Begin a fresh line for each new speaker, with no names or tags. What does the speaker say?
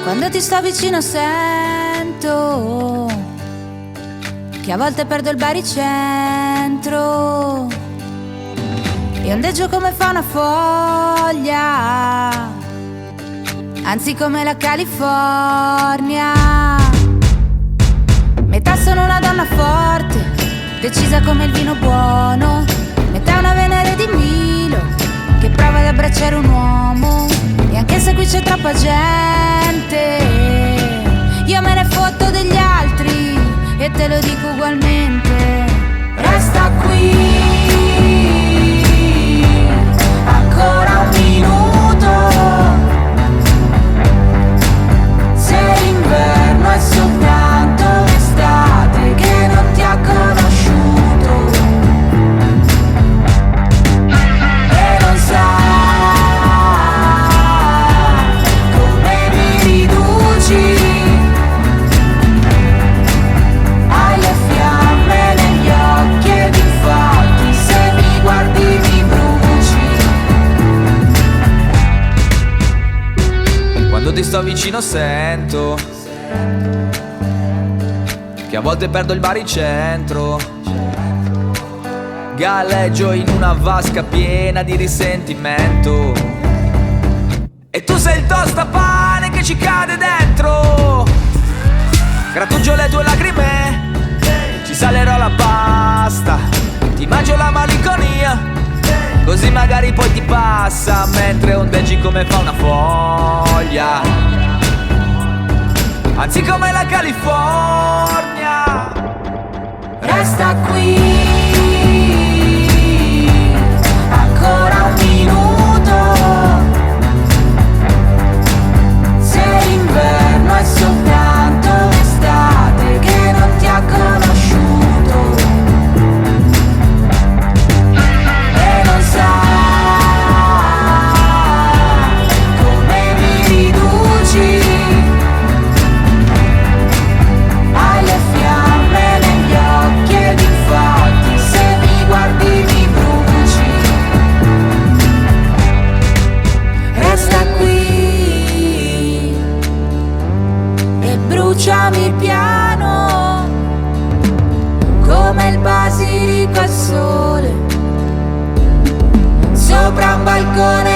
Quando ti sto vicino sento che a volte perdo il baricentro e ondeggio come fa una foglia, anzi come la California. Metà sono una donna forte, decisa come il vino buono, metà una Venere di Milo che prova ad abbracciare un uomo. E anche se qui c'è troppa gente, io me ne fotto degli altri e te lo dico ugualmente. Resta qui ancora un minuto, se l'inverno è soltanto l'estate che non ti ha conosciuto e non sai come mi riduci. Hai le fiamme negli occhi ed infatti se mi guardi mi bruci.
Quando ti sto vicino sento che a volte perdo il baricentro, galleggio in una vasca piena di risentimento e tu sei il tostapane che ci cade dentro. Grattugio le tue lacrime, ci salerò la pasta, ti mangio la malinconia, così magari poi ti passa mentre ondeggi come fa una foglia, anzi come la California.
Resta qui ancora un minuto, se l'inverno è soltanto l'estate che non ti ha conosciuto e non sai come mi riduci. Hai le fiamme negli occhi ed infatti se mi guardi mi bruci. Resta qui e bruciami piano come il basilico al sole sopra un balcone